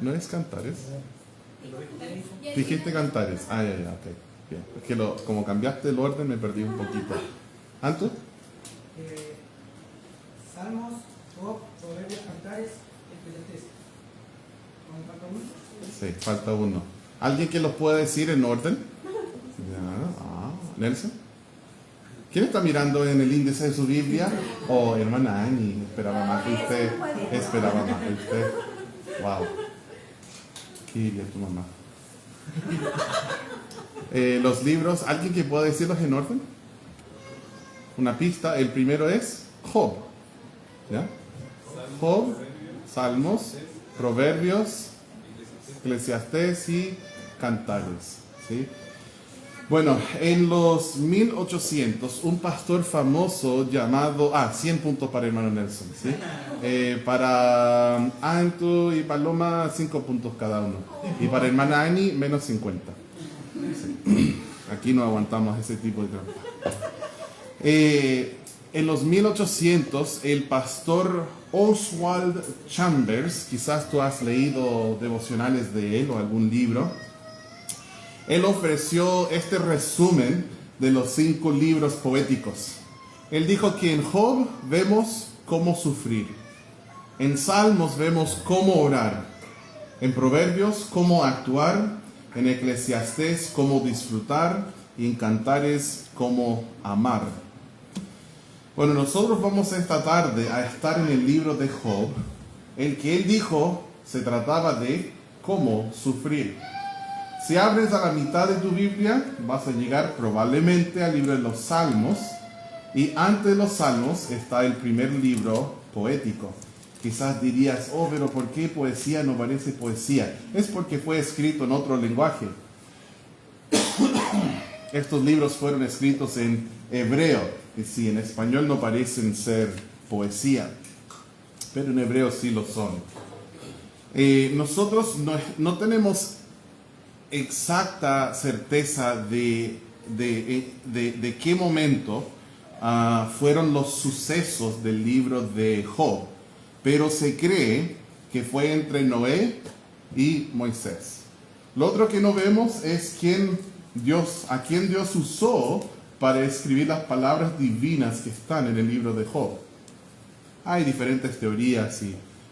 ¿No es Cantares? Dijiste Cantares. Ah, ya, ok. Bien. Es que como cambiaste el orden me perdí un poquito. ¿Anto? Salmos, Job, Proverbios, Cantares, Eclesiastés. ¿Me falta uno? Sí, falta uno. ¿Alguien que los pueda decir en orden? Nelson. ¿Quién está mirando en el índice de su Biblia? Oh, hermana Annie, esperaba más que usted. Esperaba más que usted. Wow. ¿Qué diría tu mamá? Los libros, ¿alguien que pueda decirlos en orden? Una pista, el primero es Job. ¿Ya? Job, Salmos, Proverbios, Eclesiastés y Cantares. ¿Sí? Bueno, en los 1800, un pastor famoso llamado... 100 puntos para hermano Nelson, ¿sí? Para Antu y Paloma, 5 puntos cada uno. Y para hermana Annie, menos 50. Sí. Aquí no aguantamos ese tipo de trampa. En los 1800, el pastor Oswald Chambers, quizás tú has leído devocionales de él o algún libro, él ofreció este resumen de los 5 libros poéticos. Él dijo que en Job vemos cómo sufrir, en Salmos vemos cómo orar, en Proverbios cómo actuar, en Eclesiastés cómo disfrutar y en Cantares cómo amar. Bueno, nosotros vamos esta tarde a estar en el libro de Job. El que él dijo se trataba de cómo sufrir. Si abres a la mitad de tu Biblia, vas a llegar probablemente al libro de los Salmos. Y antes de los Salmos está el primer libro poético. Quizás dirías, pero ¿por qué poesía no parece poesía? Es porque fue escrito en otro lenguaje. Estos libros fueron escritos en hebreo. Y sí, en español no parecen ser poesía, pero en hebreo sí lo son. Nosotros no tenemos exacta certeza de qué momento fueron los sucesos del libro de Job, pero se cree que fue entre Noé y Moisés. Lo otro que no vemos es a quién Dios usó para escribir las palabras divinas que están en el libro de Job. Hay diferentes teorías,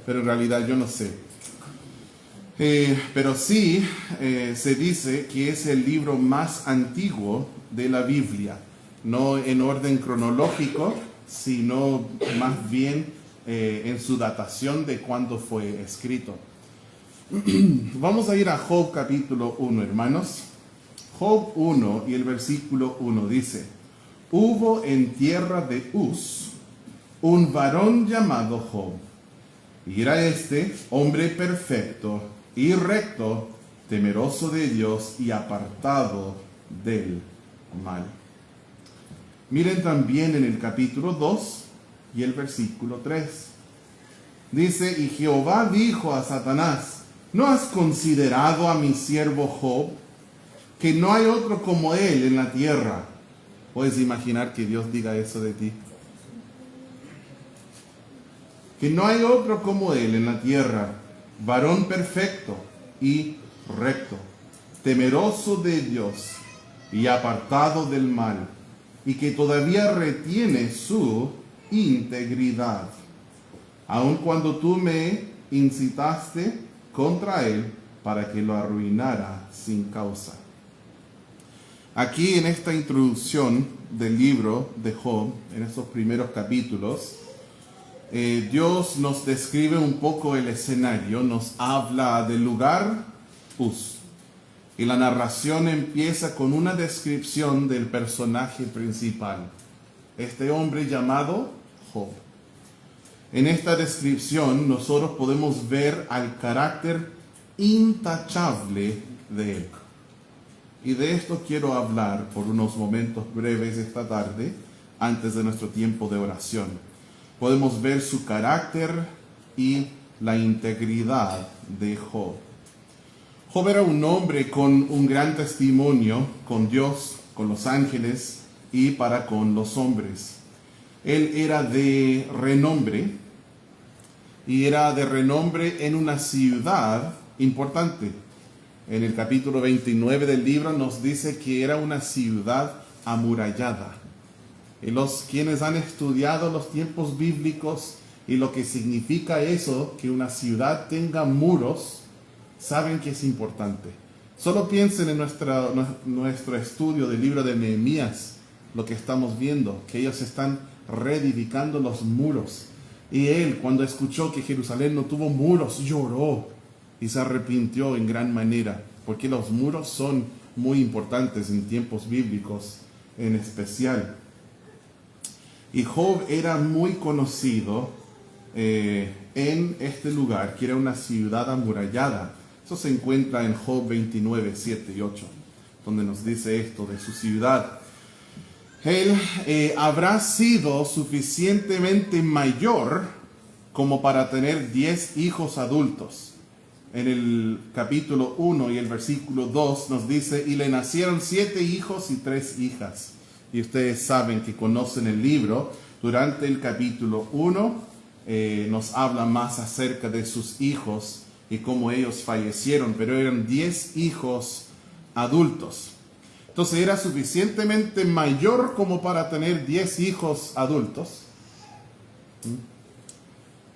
pero en realidad yo no sé. Pero sí se dice que es el libro más antiguo de la Biblia, no en orden cronológico, sino más bien en su datación de cuándo fue escrito. Vamos a ir a Job capítulo 1, hermanos. Job 1 y el versículo 1 dice: hubo en tierra de Uz un varón llamado Job, y era este hombre perfecto y recto, temeroso de Dios y apartado del mal. Miren también en el capítulo 2 y el versículo 3. Dice: y Jehová dijo a Satanás: ¿no has considerado a mi siervo Job, que no hay otro como él en la tierra? ¿Puedes imaginar que Dios diga eso de ti? Que no hay otro como él en la tierra, varón perfecto y recto, temeroso de Dios y apartado del mal, y que todavía retiene su integridad, aun cuando tú me incitaste contra él para que lo arruinara sin causa. Aquí en esta introducción del libro de Job, en estos primeros capítulos, Dios nos describe un poco el escenario, nos habla del lugar Uz. Y la narración empieza con una descripción del personaje principal, este hombre llamado Job. En esta descripción nosotros podemos ver al carácter intachable de él. Y de esto quiero hablar por unos momentos breves esta tarde, antes de nuestro tiempo de oración. Podemos ver su carácter y la integridad de Job. Job era un hombre con un gran testimonio con Dios, con los ángeles y para con los hombres. Él era de renombre y era de renombre en una ciudad importante. En el capítulo 29 del libro nos dice que era una ciudad amurallada. Y los quienes han estudiado los tiempos bíblicos y lo que significa eso, que una ciudad tenga muros, saben que es importante. Solo piensen en nuestro estudio del libro de Nehemías, lo que estamos viendo, que ellos están reedificando los muros. Y él, cuando escuchó que Jerusalén no tuvo muros, lloró y se arrepintió en gran manera, porque los muros son muy importantes en tiempos bíblicos en especial. Y Job era muy conocido en este lugar, que era una ciudad amurallada. Eso se encuentra en Job 29, 7 y 8, donde nos dice esto de su ciudad. Él habrá sido suficientemente mayor como para tener 10 hijos adultos. En el capítulo 1 y el versículo 2 nos dice, y le nacieron 7 hijos y 3 hijas. Y ustedes saben que conocen el libro. Durante el capítulo 1 nos habla más acerca de sus hijos y cómo ellos fallecieron, pero eran 10 hijos adultos. Entonces era suficientemente mayor como para tener 10 hijos adultos.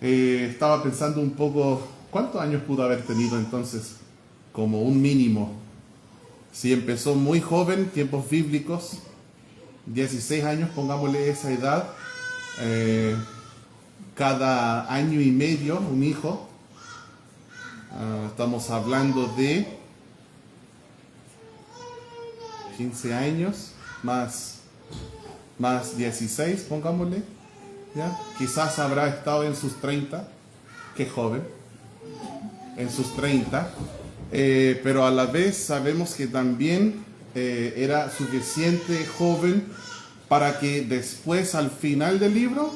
Estaba pensando un poco, ¿cuántos años pudo haber tenido entonces? Como un mínimo. Si empezó muy joven, tiempos bíblicos, 16 años, pongámosle esa edad, cada año y medio un hijo. Estamos hablando de 15 años, más 16, pongámosle, ¿ya? Quizás habrá estado en sus 30, qué joven, en sus 30, pero a la vez sabemos que también era suficiente joven para que después, al final del libro,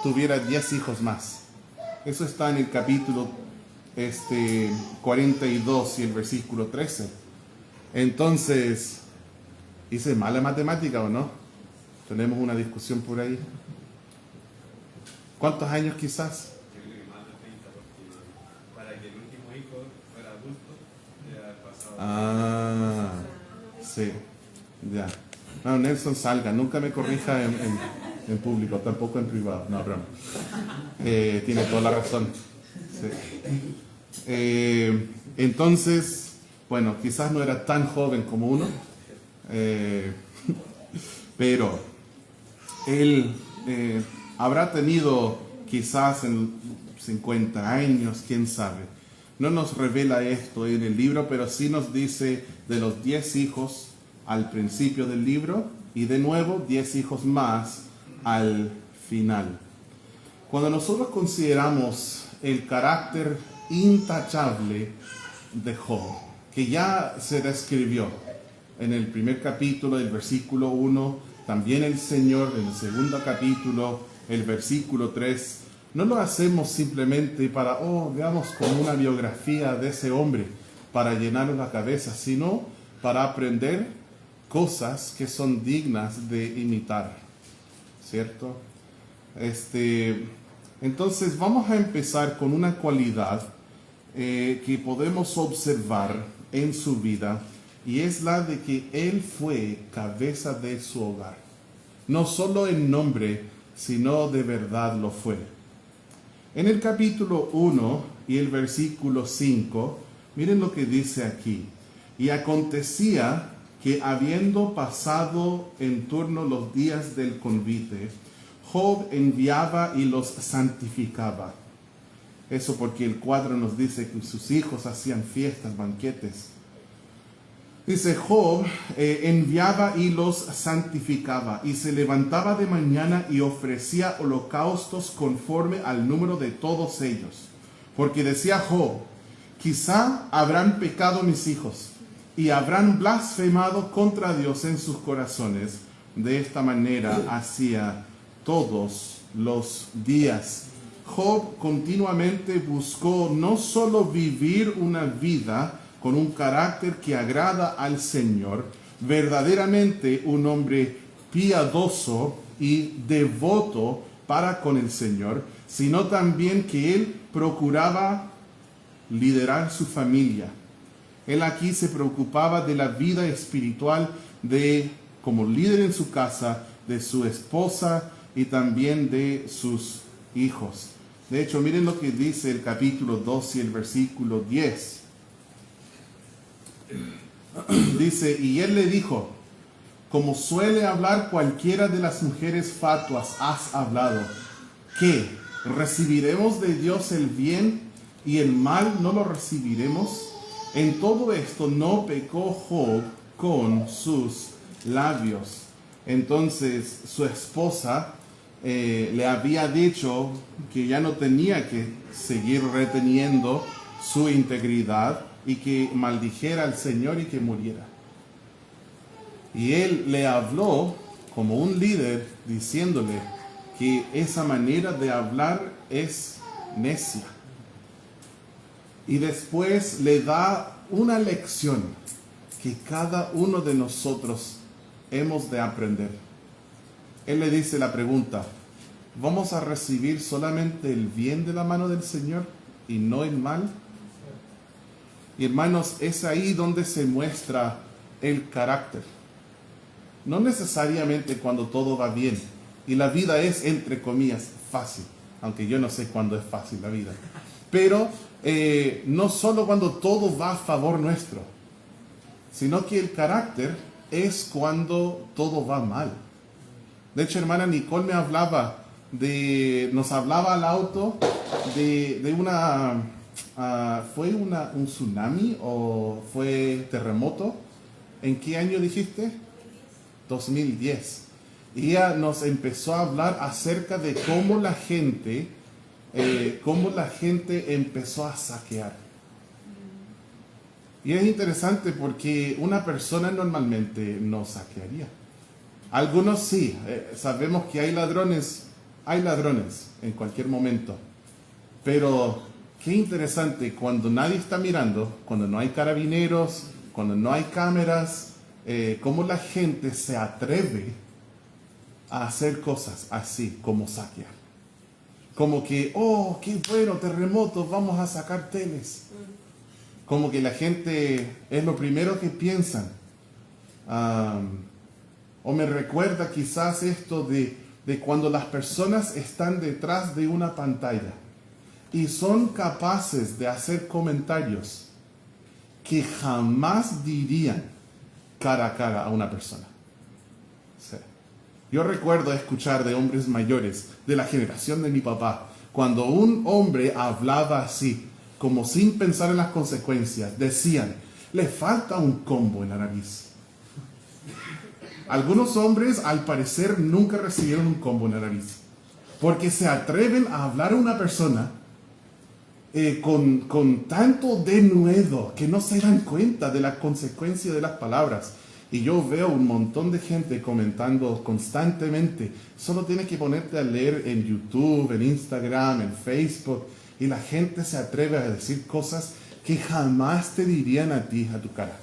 tuviera 10 hijos más. Eso está en el capítulo 42 y el versículo 13. Entonces, ¿hice mala matemática o no? Tenemos una discusión por ahí. ¿Cuántos años quizás? Yo creo que más de 30, porque para que el último hijo fuera adulto, ya pasado. Sí, ya. No, Nelson, salga, nunca me corrija en público, tampoco en privado. No, broma. Tiene toda la razón. Sí. Entonces, bueno, quizás no era tan joven como uno, pero él habrá tenido quizás en 50 años, quién sabe. No nos revela esto en el libro, pero sí nos dice de los 10 hijos al principio del libro y de nuevo 10 hijos más al final. Cuando nosotros consideramos el carácter intachable de Job, que ya se describió en el primer capítulo, el versículo 1, también el Señor en el segundo capítulo, el versículo 3, no lo hacemos simplemente para, veamos como una biografía de ese hombre, para llenar la cabeza, sino para aprender cosas que son dignas de imitar, ¿cierto? Entonces vamos a empezar con una cualidad que podemos observar en su vida, y es la de que él fue cabeza de su hogar. No solo en nombre, sino de verdad lo fue. En el capítulo 1 y el versículo 5, miren lo que dice aquí. Y acontecía que habiendo pasado en turno los días del convite, Job enviaba y los santificaba. Eso porque el cuadro nos dice que sus hijos hacían fiestas, banquetes. Dice, Job enviaba y los santificaba, y se levantaba de mañana y ofrecía holocaustos conforme al número de todos ellos. Porque decía Job, quizá habrán pecado mis hijos, y habrán blasfemado contra Dios en sus corazones. De esta manera hacía todos los días. Job continuamente buscó no solo vivir una vida con un carácter que agrada al Señor, verdaderamente un hombre piadoso y devoto para con el Señor, sino también que él procuraba liderar su familia. Él aquí se preocupaba de la vida espiritual como líder en su casa, de su esposa y también de sus hijos. De hecho, miren lo que dice el capítulo 2 y el versículo 10. Dice, y él le dijo, como suele hablar cualquiera de las mujeres fatuas, has hablado, ¿qué? ¿Recibiremos de Dios el bien y el mal no lo recibiremos? En todo esto no pecó Job con sus labios. Entonces su esposa le había dicho que ya no tenía que seguir reteniendo su integridad y que maldijera al Señor y que muriera. Y él le habló como un líder diciéndole que esa manera de hablar es necia. Y después le da una lección que cada uno de nosotros hemos de aprender. Él le dice la pregunta, ¿vamos a recibir solamente el bien de la mano del Señor y no el mal? Y hermanos, es ahí donde se muestra el carácter. No necesariamente cuando todo va bien. Y la vida es, entre comillas, fácil. Aunque yo no sé cuándo es fácil la vida. Pero no solo cuando todo va a favor nuestro, sino que el carácter es cuando todo va mal. De hecho, hermana Nicole nos hablaba al auto de una, ¿fue un tsunami o fue terremoto? ¿En qué año dijiste? 2010. Y ella nos empezó a hablar acerca de cómo la gente empezó a saquear. Y es interesante porque una persona normalmente no saquearía. Algunos sí, sabemos que hay ladrones en cualquier momento. Pero qué interesante, cuando nadie está mirando, cuando no hay carabineros, cuando no hay cámaras, cómo la gente se atreve a hacer cosas así como saquear. Como que, oh, qué bueno, terremotos, vamos a sacar teles. Como que la gente es lo primero que piensan. O me recuerda quizás esto de cuando las personas están detrás de una pantalla y son capaces de hacer comentarios que jamás dirían cara a cara a una persona. Sí. Yo recuerdo escuchar de hombres mayores de la generación de mi papá, cuando un hombre hablaba así, como sin pensar en las consecuencias, decían, le falta un combo en la nariz. Algunos hombres, al parecer, nunca recibieron un combo en la nariz, porque se atreven a hablar a una persona con tanto denuedo que no se dan cuenta de la consecuencia de las palabras. Y yo veo un montón de gente comentando constantemente. Solo tienes que ponerte a leer en YouTube, en Instagram, en Facebook, y la gente se atreve a decir cosas que jamás te dirían a ti, a tu cara.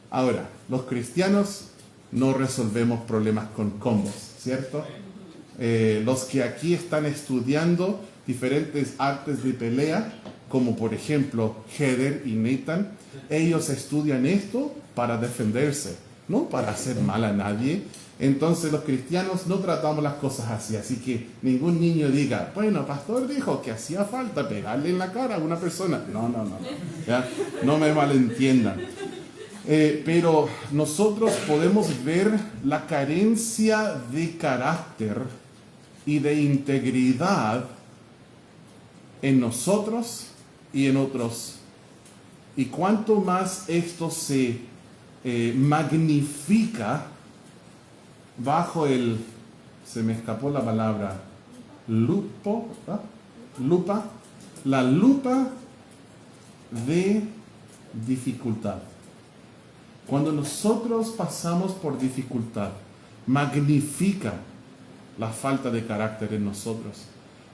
Ahora, los cristianos no resolvemos problemas con combos, ¿cierto? Los que aquí están estudiando diferentes artes de pelea, como por ejemplo Heather y Nathan, ellos estudian esto para defenderse, no para hacer mal a nadie. Entonces los cristianos no tratamos las cosas así que ningún niño diga, bueno, pastor dijo que hacía falta pegarle en la cara a una persona. No, ¿ya? No me malentiendan. Pero nosotros podemos ver la carencia de carácter y de integridad en nosotros y en otros. Y cuanto más esto se magnifica bajo se me escapó la palabra, la lupa de dificultad. Cuando nosotros pasamos por dificultad, magnifica la falta de carácter en nosotros.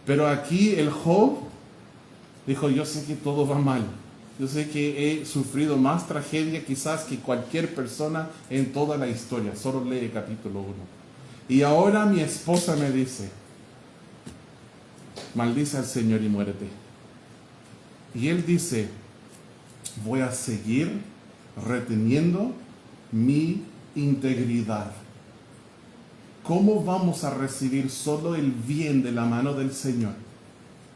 Pero aquí el Job dijo, yo sé que todo va mal. Yo sé que he sufrido más tragedia quizás que cualquier persona en toda la historia. Solo lee capítulo 1. Y ahora mi esposa me dice, maldice al Señor y muérete. Y él dice, voy a seguir reteniendo mi integridad. ¿Cómo vamos a recibir solo el bien de la mano del Señor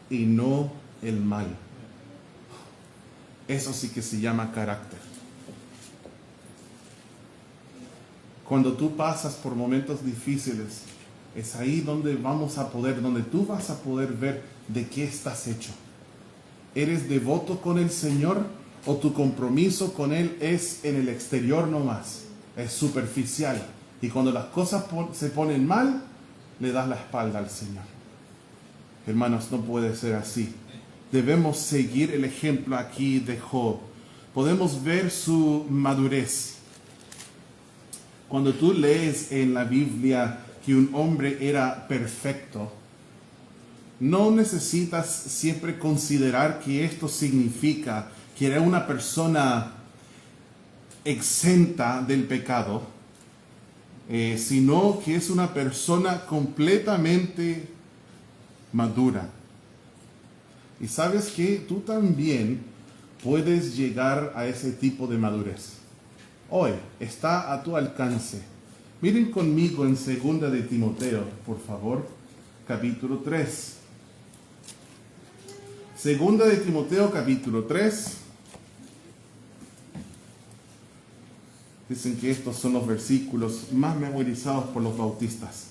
y no el mal? Eso sí que se llama carácter. Cuando tú pasas por momentos difíciles, es ahí donde donde tú vas a poder ver de qué estás hecho. ¿Eres devoto con el Señor o tu compromiso con Él es en el exterior nomás? Es superficial. Y cuando las cosas se ponen mal, le das la espalda al Señor. Hermanos, no puede ser así. Debemos seguir el ejemplo aquí de Job. Podemos ver su madurez. Cuando tú lees en la Biblia que un hombre era perfecto, no necesitas siempre considerar que esto significa que era una persona exenta del pecado, sino que es una persona completamente madura. Y sabes que tú también puedes llegar a ese tipo de madurez. Hoy está a tu alcance. Miren conmigo en 2 de Timoteo, por favor, capítulo 3. 2 de Timoteo, capítulo 3. Dicen que estos son los versículos más memorizados por los bautistas.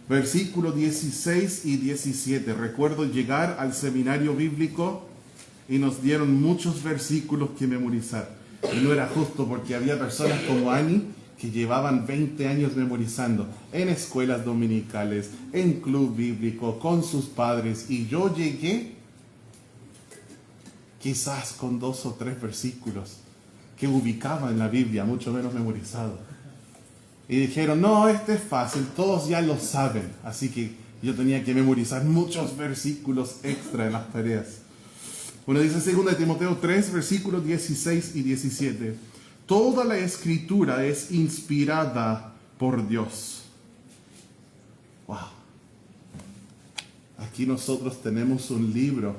Versículos 16 y 17. Recuerdo llegar al seminario bíblico y nos dieron muchos versículos que memorizar. Y no era justo porque había personas como Annie que llevaban 20 años memorizando en escuelas dominicales, en club bíblico, con sus padres. Y yo llegué quizás con 2 o 3 versículos que ubicaba en la Biblia, mucho menos memorizado. Y dijeron, no, este es fácil, todos ya lo saben. Así que yo tenía que memorizar muchos versículos extra en las tareas. Bueno, dice 2 de Timoteo 3, versículos 16 y 17. Toda la escritura es inspirada por Dios. Wow. Aquí nosotros tenemos un libro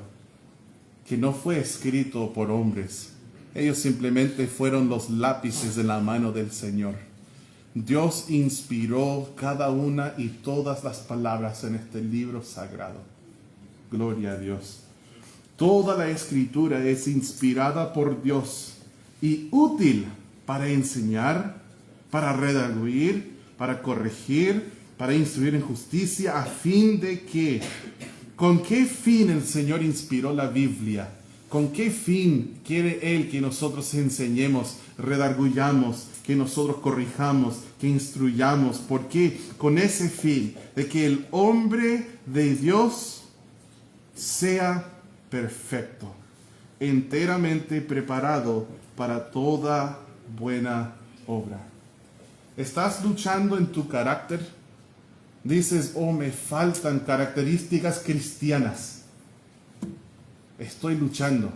que no fue escrito por hombres. Ellos simplemente fueron los lápices de la mano del Señor. Dios inspiró cada una y todas las palabras en este libro sagrado. Gloria a Dios. Toda la escritura es inspirada por Dios y útil para enseñar, para redarguir, para corregir, para instruir en justicia, a fin de que, ¿con qué fin el Señor inspiró la Biblia? ¿Con qué fin quiere Él que nosotros enseñemos, redarguyamos, que nosotros corrijamos, que instruyamos? ¿Por qué? Con ese fin de que el hombre de Dios sea perfecto, enteramente preparado para toda buena obra. ¿Estás luchando en tu carácter? Dices, oh, me faltan características cristianas. Estoy luchando.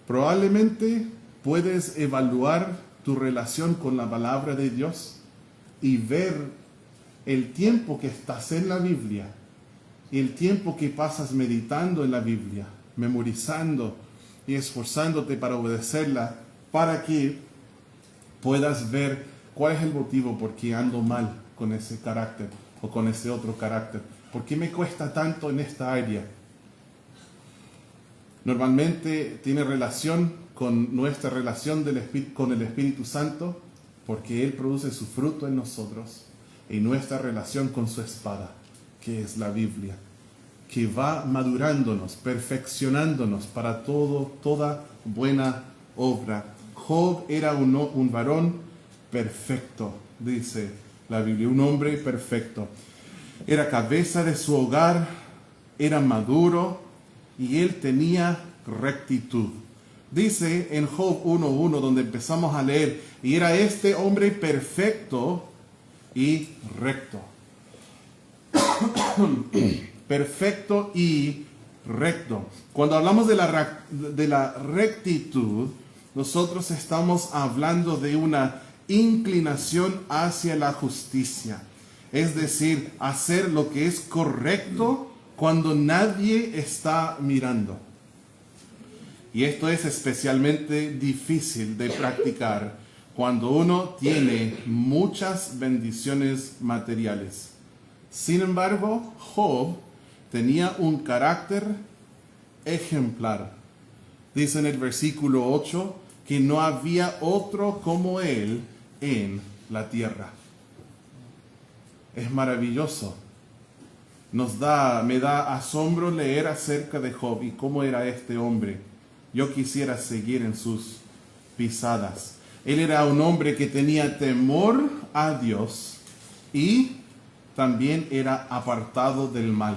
Probablemente puedes evaluar tu relación con la palabra de Dios y ver el tiempo que estás en la Biblia y el tiempo que pasas meditando en la Biblia, memorizando y esforzándote para obedecerla, para que puedas ver cuál es el motivo por qué ando mal con ese carácter o con ese otro carácter. ¿Por qué me cuesta tanto en esta área? Normalmente tiene relación con nuestra relación con el Espíritu Santo, porque Él produce su fruto en nosotros, y nuestra relación con su espada, que es la Biblia, que va madurándonos, perfeccionándonos para toda buena obra. Job era un varón perfecto, dice la Biblia, un hombre perfecto. Era cabeza de su hogar, era maduro y él tenía rectitud. Dice en Job 1:1, donde empezamos a leer, y era este hombre perfecto y recto. Perfecto y recto. Cuando hablamos de la rectitud, nosotros estamos hablando de una inclinación hacia la justicia. Es decir, hacer lo que es correcto cuando nadie está mirando. Y esto es especialmente difícil de practicar cuando uno tiene muchas bendiciones materiales. Sin embargo, Job tenía un carácter ejemplar. Dice en el versículo 8 que no había otro como él en la tierra. Es maravilloso. Me da asombro leer acerca de Job y cómo era este hombre. Yo quisiera seguir en sus pisadas. Él era un hombre que tenía temor a Dios y también era apartado del mal.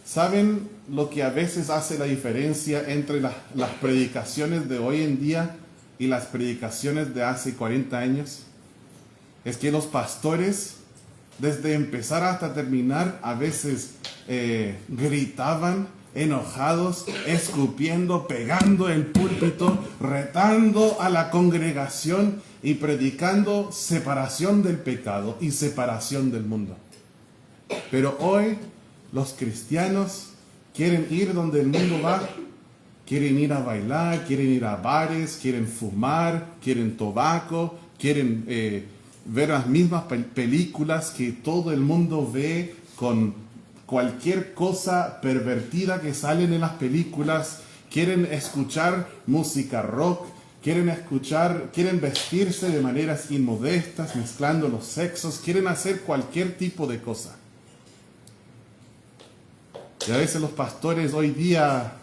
¿Saben lo que a veces hace la diferencia entre las predicaciones de hoy en día y las predicaciones de hace 40 años? Es que los pastores, desde empezar hasta terminar, a veces gritaban, enojados, escupiendo, pegando el púlpito, retando a la congregación y predicando separación del pecado y separación del mundo. Pero hoy los cristianos quieren ir donde el mundo va, quieren ir a bailar, quieren ir a bares, quieren fumar, quieren tabaco, quieren ver las mismas películas que todo el mundo ve, con cualquier cosa pervertida que salen en las películas, quieren escuchar música rock, quieren vestirse de maneras inmodestas, mezclando los sexos, quieren hacer cualquier tipo de cosa. Y a veces los pastores hoy día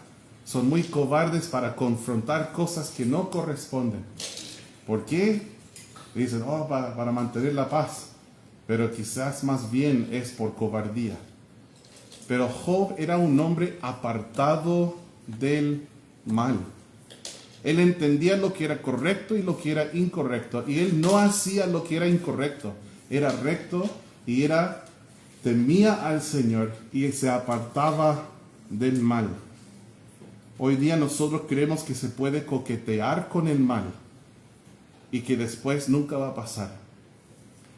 son muy cobardes para confrontar cosas que no corresponden. ¿Por qué? Dicen, para mantener la paz. Pero quizás más bien es por cobardía. Pero Job era un hombre apartado del mal. Él entendía lo que era correcto y lo que era incorrecto. Y él no hacía lo que era incorrecto. Era recto y temía al Señor y se apartaba del mal. Hoy día nosotros creemos que se puede coquetear con el mal y que después nunca va a pasar.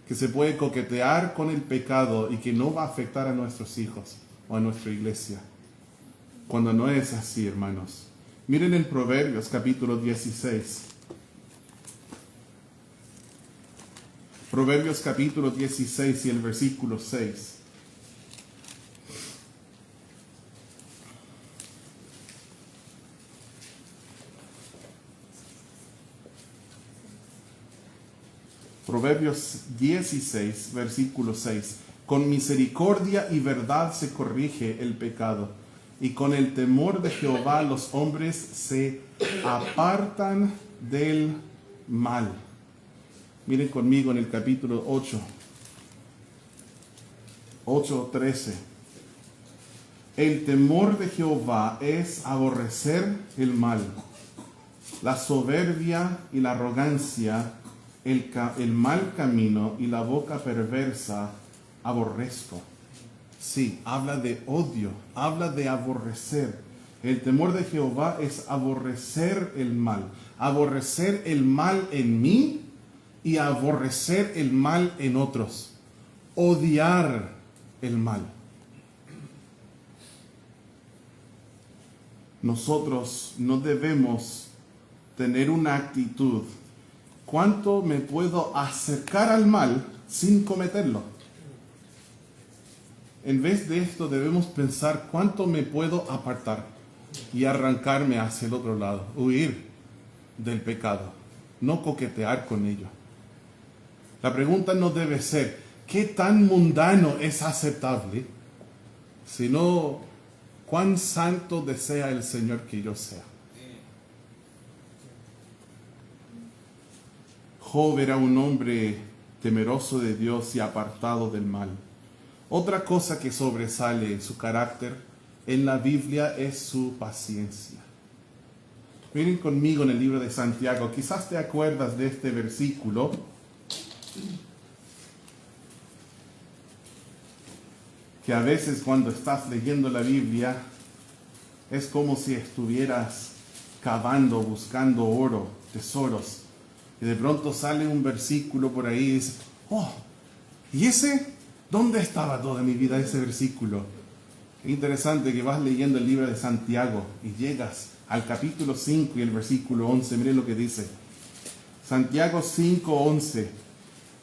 Que se puede coquetear con el pecado y que no va a afectar a nuestros hijos o a nuestra iglesia. Cuando no es así, hermanos. Miren en Proverbios capítulo 16. Proverbios capítulo 16 y el versículo 6. Proverbios 16, versículo 6. Con misericordia y verdad se corrige el pecado, y con el temor de Jehová los hombres se apartan del mal. Miren conmigo en el capítulo 8:13. El temor de Jehová es aborrecer el mal, la soberbia y la arrogancia, el mal camino y la boca perversa aborrezco. Sí, habla de odio, habla de aborrecer. El temor de Jehová es aborrecer el mal en mí y aborrecer el mal en otros. Odiar el mal. Nosotros no debemos tener una actitud: ¿cuánto me puedo acercar al mal sin cometerlo? En vez de esto debemos pensar: ¿cuánto me puedo apartar y arrancarme hacia el otro lado? Huir del pecado, no coquetear con ello. La pregunta no debe ser ¿qué tan mundano es aceptable?, sino ¿cuán santo desea el Señor que yo sea? Job era un hombre temeroso de Dios y apartado del mal. Otra cosa que sobresale en su carácter en la Biblia es su paciencia. Miren conmigo en el libro de Santiago. Quizás te acuerdas de este versículo. Que a veces cuando estás leyendo la Biblia es como si estuvieras cavando, buscando oro, tesoros. Y de pronto sale un versículo por ahí y dices: ¿y ese? ¿Dónde estaba toda mi vida ese versículo? Es interesante que vas leyendo el libro de Santiago y llegas al capítulo 5 y el versículo 11. Miren lo que dice. Santiago 5:11.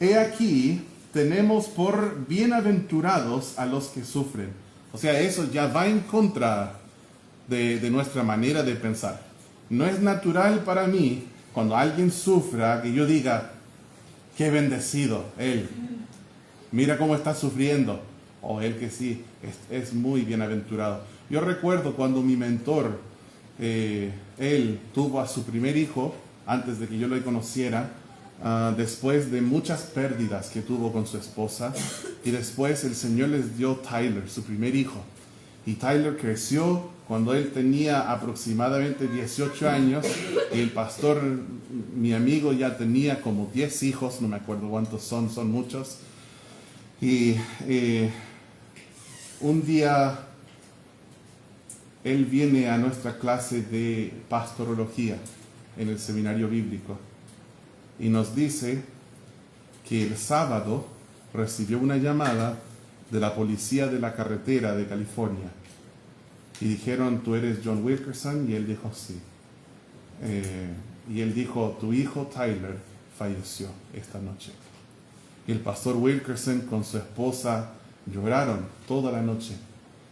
He aquí, tenemos por bienaventurados a los que sufren. O sea, eso ya va en contra de nuestra manera de pensar. No es natural para mí, cuando alguien sufra, que yo diga, qué bendecido él. Mira cómo está sufriendo. O él que sí, es muy bienaventurado. Yo recuerdo cuando mi mentor, él tuvo a su primer hijo, antes de que yo lo conociera, después de muchas pérdidas que tuvo con su esposa, y después el Señor les dio Tyler, su primer hijo. Y Tyler creció cuando él tenía aproximadamente 18 años, y el pastor, mi amigo, ya tenía como 10 hijos, no me acuerdo cuántos son muchos. Y un día él viene a nuestra clase de pastorología en el seminario bíblico y nos dice que el sábado recibió una llamada de la policía de la carretera de California y dijeron, ¿tú eres John Wilkerson? Y él dijo, sí. Y él dijo, tu hijo Tyler falleció esta noche. Y el pastor Wilkerson con su esposa lloraron toda la noche.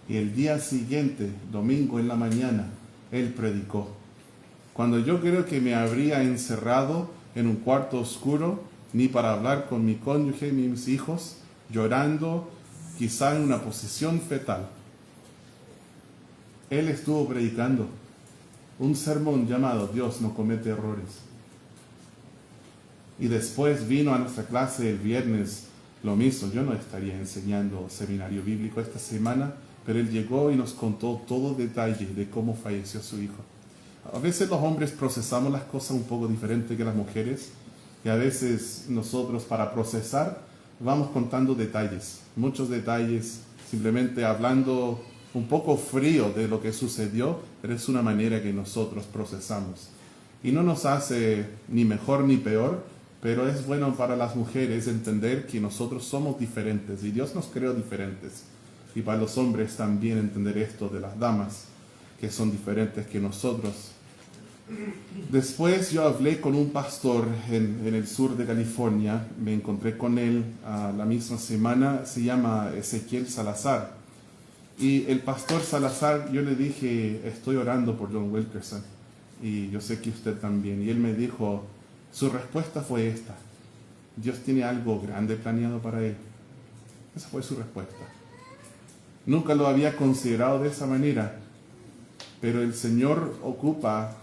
Y el día siguiente, domingo en la mañana, él predicó. Cuando yo creo que me habría encerrado en un cuarto oscuro, ni para hablar con mi cónyuge ni mis hijos, llorando, quizá en una posición fetal. Él estuvo predicando un sermón llamado Dios no comete errores. Y después vino a nuestra clase el viernes lo mismo. Yo no estaría enseñando seminario bíblico esta semana, pero él llegó y nos contó todo detalle de cómo falleció su hijo. A veces los hombres procesamos las cosas un poco diferente que las mujeres, y a veces nosotros para procesar vamos contando detalles, muchos detalles, simplemente hablando un poco frío de lo que sucedió, pero es una manera que nosotros procesamos. Y no nos hace ni mejor ni peor, pero es bueno para las mujeres entender que nosotros somos diferentes y Dios nos creó diferentes. Y para los hombres también entender esto de las damas, que son diferentes que nosotros. Después yo hablé con un pastor en el sur de California, me encontré con él la misma semana, se llama Ezequiel Salazar. Y el pastor Salazar, yo le dije, estoy orando por John Wilkerson, y yo sé que usted también. Y él me dijo, su respuesta fue esta: Dios tiene algo grande planeado para él. Esa fue su respuesta. Nunca lo había considerado de esa manera, pero el Señor ocupa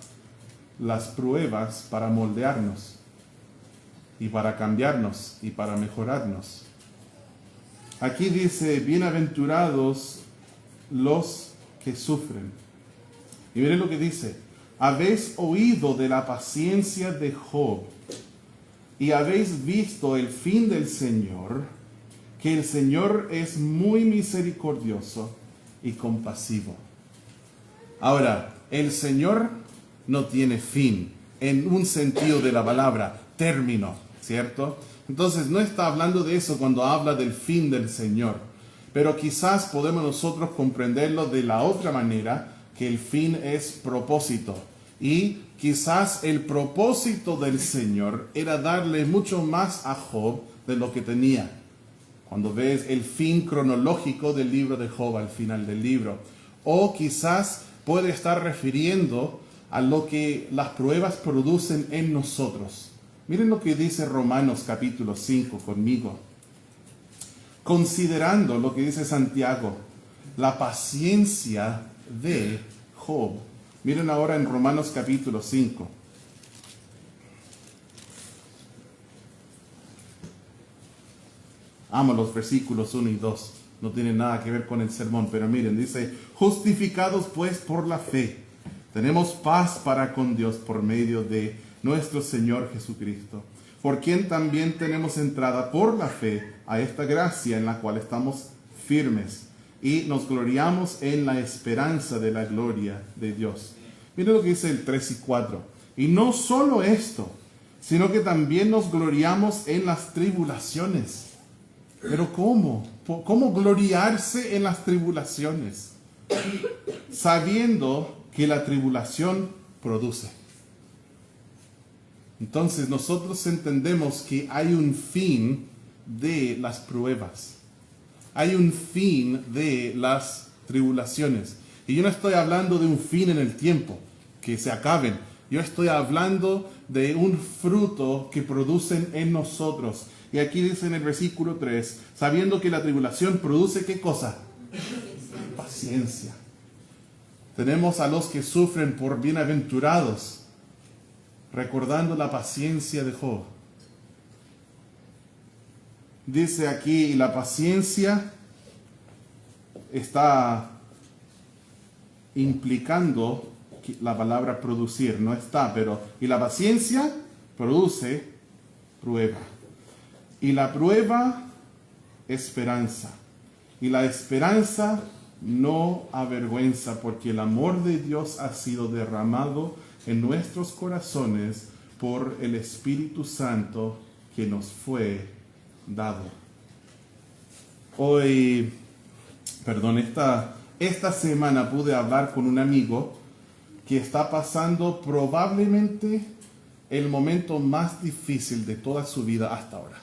las pruebas para moldearnos y para cambiarnos y para mejorarnos. Aquí dice, bienaventurados los que sufren. Y miren lo que dice, habéis oído de la paciencia de Job y habéis visto el fin del Señor, que el Señor es muy misericordioso y compasivo. Ahora, el Señor no tiene fin, en un sentido de la palabra, término, ¿cierto? Entonces no está hablando de eso cuando habla del fin del Señor, pero quizás podemos nosotros comprenderlo de la otra manera, que el fin es propósito. Y quizás el propósito del Señor era darle mucho más a Job de lo que tenía. Cuando ves el fin cronológico del libro de Job al final del libro. O quizás puede estar refiriendo a lo que las pruebas producen en nosotros. Miren lo que dice Romanos capítulo 5 conmigo. Considerando lo que dice Santiago, la paciencia de Job. Miren ahora en Romanos capítulo 5. Amo los versículos 1 y 2. No tienen nada que ver con el sermón, pero miren, dice, justificados pues por la fe, tenemos paz para con Dios por medio de nuestro Señor Jesucristo, por quien también tenemos entrada por la fe a esta gracia en la cual estamos firmes y nos gloriamos en la esperanza de la gloria de Dios. Miren lo que dice el 3 y 4. Y no solo esto, sino que también nos gloriamos en las tribulaciones. ¿Pero cómo? cómo gloriarse en las tribulaciones, sabiendo que la tribulación produce. Entonces nosotros entendemos que hay un fin de las pruebas. Hay un fin de las tribulaciones. Y yo no estoy hablando de un fin en el tiempo, que se acaben. Yo estoy hablando de un fruto que producen en nosotros. Y aquí dice en el versículo 3, sabiendo que la tribulación produce ¿qué cosa? Paciencia. Tenemos a los que sufren por bienaventurados, recordando la paciencia de Job. Dice aquí, la paciencia está implicando la palabra producir, no está, pero y la paciencia produce prueba. Y la prueba, esperanza. Y la esperanza no avergüenza, porque el amor de Dios ha sido derramado en nuestros corazones por el Espíritu Santo que nos fue dado. Esta semana pude hablar con un amigo que está pasando probablemente el momento más difícil de toda su vida hasta ahora.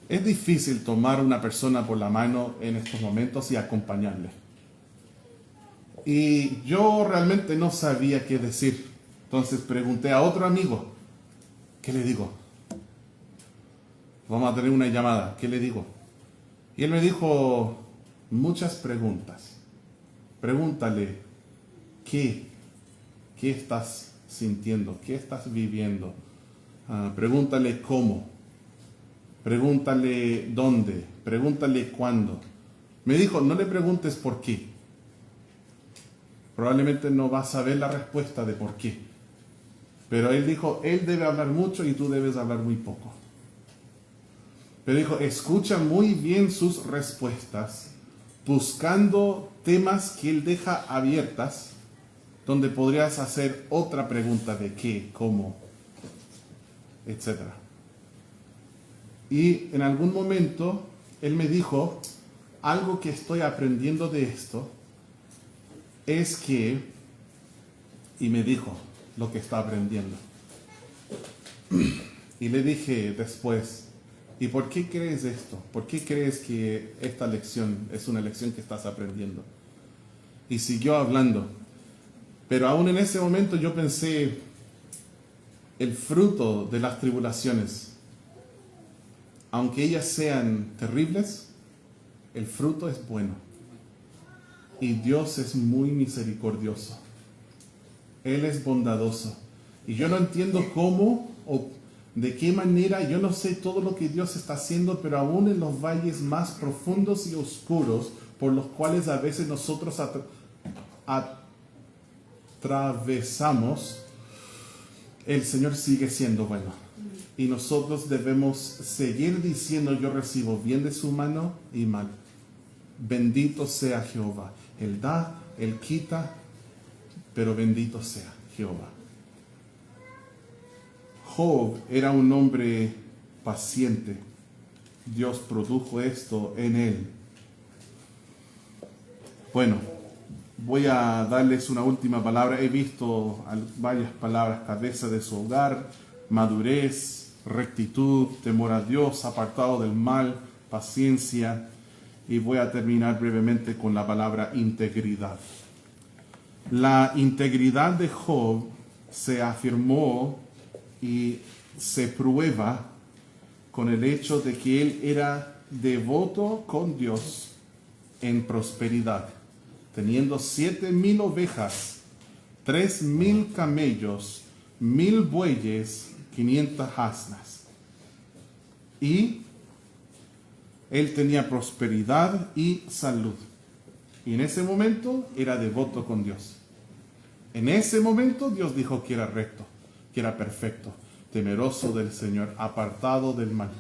Es difícil tomar a una persona por la mano en estos momentos y acompañarle. Y yo realmente no sabía qué decir. Entonces pregunté a otro amigo, ¿qué le digo? Vamos a tener una llamada, ¿qué le digo? Y él me dijo muchas preguntas. Pregúntale, ¿qué estás sintiendo? ¿Qué estás viviendo? Pregúntale cómo. Pregúntale dónde. Pregúntale cuándo. Me dijo, no le preguntes por qué. Probablemente no vas a saber la respuesta de por qué. Pero él dijo, él debe hablar mucho y tú debes hablar muy poco. Pero dijo, escucha muy bien sus respuestas, buscando temas que él deja abiertas, donde podrías hacer otra pregunta de qué, cómo, etc. Y en algún momento él me dijo, algo que estoy aprendiendo de esto es que, y me dijo lo que está aprendiendo. Y le dije después, ¿y por qué crees esto? ¿Por qué crees que esta lección es una lección que estás aprendiendo? Y siguió hablando. Pero aún en ese momento yo pensé, el fruto de las tribulaciones, aunque ellas sean terribles, el fruto es bueno. Y Dios es muy misericordioso. Él es bondadoso. Y yo no entiendo cómo o de qué manera, yo no sé todo lo que Dios está haciendo, pero aún en los valles más profundos y oscuros, por los cuales a veces nosotros atravesamos, el Señor sigue siendo bueno. Y nosotros debemos seguir diciendo, yo recibo bien de su mano y mal. Bendito sea Jehová. Él da, Él quita, pero bendito sea Jehová. Job era un hombre paciente. Dios produjo esto en él. Bueno, voy a darles una última palabra. He visto varias palabras: cabeza de su hogar, madurez, rectitud, temor a Dios, apartado del mal, paciencia. Y voy a terminar brevemente con la palabra integridad. La integridad de Job se afirmó y se prueba con el hecho de que él era devoto con Dios en prosperidad, teniendo 7,000 ovejas, 3,000 camellos, 1,000 bueyes, 500 asnas. Y él tenía prosperidad y salud. Y en ese momento era devoto con Dios. En ese momento Dios dijo que era recto, que era perfecto, temeroso del Señor, apartado del mal.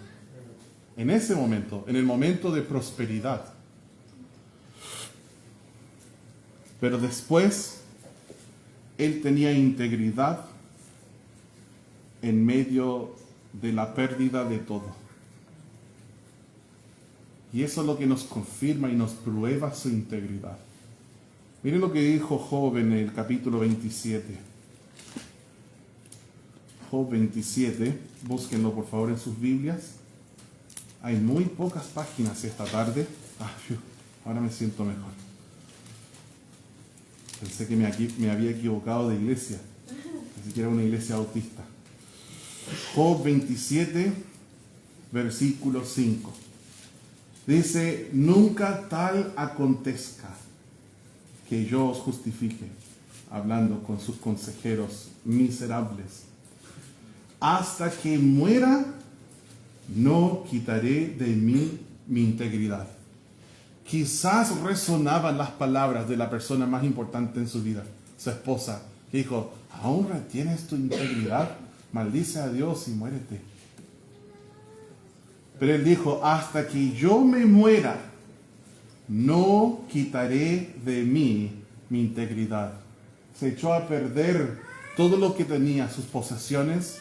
En ese momento, en el momento de prosperidad. Pero después, él tenía integridad en medio de la pérdida de todo. Y eso es lo que nos confirma y nos prueba su integridad. Miren lo que dijo Job en el capítulo 27. Job 27, búsquenlo por favor en sus Biblias. Hay muy pocas páginas esta tarde. Ahora me siento mejor. Pensé que me había equivocado de iglesia. Ni siquiera una iglesia bautista. Job 27, versículo 5. Dice, nunca tal acontezca que yo os justifique, hablando con sus consejeros miserables. Hasta que muera, no quitaré de mí mi integridad. Quizás resonaban las palabras de la persona más importante en su vida, su esposa, que dijo, ¿aún retienes tu integridad? Maldice a Dios y muérete. Pero él dijo, hasta que yo me muera, no quitaré de mí mi integridad. Se echó a perder todo lo que tenía, sus posesiones.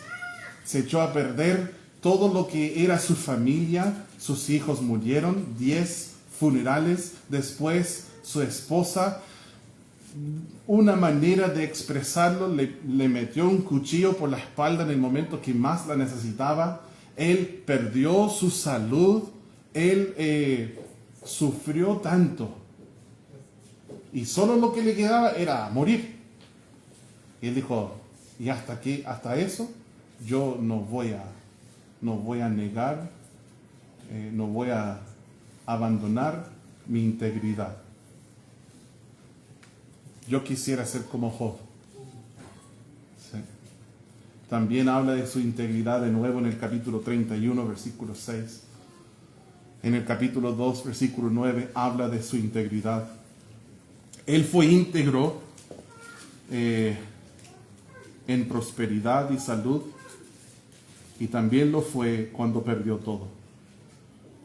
Se echó a perder todo lo que era su familia. Sus hijos murieron, 10 funerales. Después su esposa, una manera de expresarlo, le metió un cuchillo por la espalda en el momento que más la necesitaba. Él perdió su salud, él sufrió tanto. Y solo lo que le quedaba era morir. Y él dijo, y hasta eso, yo no voy a negar, no voy a abandonar mi integridad. Yo quisiera ser como Job. ¿Sí? También habla de su integridad de nuevo en el capítulo 31, versículo 6. En el capítulo 2, versículo 9, habla de su integridad. Él fue íntegro en prosperidad y salud, y también lo fue cuando perdió todo.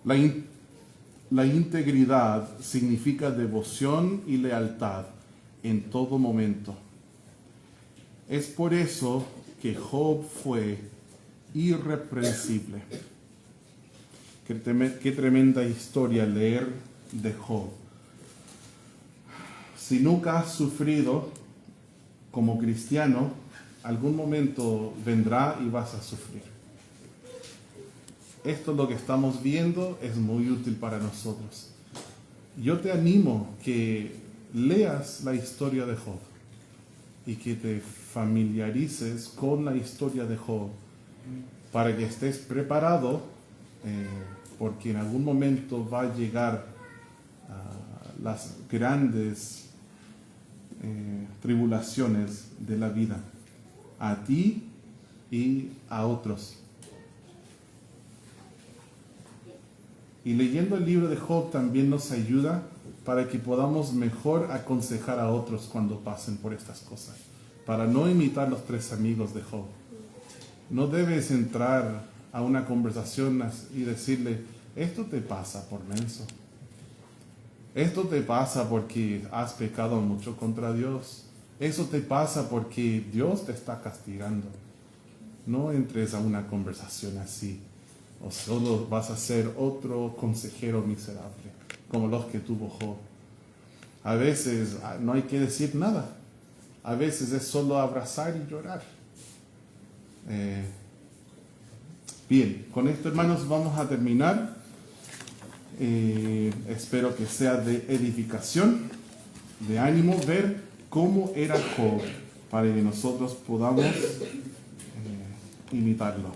La integridad significa devoción y lealtad en todo momento. Es por eso que Job fue irreprensible. Qué tremenda historia leer de Job. Si nunca has sufrido como cristiano, algún momento vendrá y vas a sufrir. Esto es lo que estamos viendo, es muy útil para nosotros. Yo te animo que leas la historia de Job y que te familiarices con la historia de Job para que estés preparado, porque en algún momento va a llegar las grandes tribulaciones de la vida, a ti y a otros. Y leyendo el libro de Job también nos ayuda para que podamos mejor aconsejar a otros cuando pasen por estas cosas, para no imitar los 3 amigos de Job. No debes entrar a una conversación y decirle, esto te pasa por menso, esto te pasa porque has pecado mucho contra Dios, eso te pasa porque Dios te está castigando. No entres a una conversación así, o solo vas a ser otro consejero miserable, como los que tuvo Job. A veces no hay que decir nada. A veces es solo abrazar y llorar. Bien, con esto, hermanos, vamos a terminar. Espero que sea de edificación, de ánimo, ver cómo era Job, para que nosotros podamos imitarlo.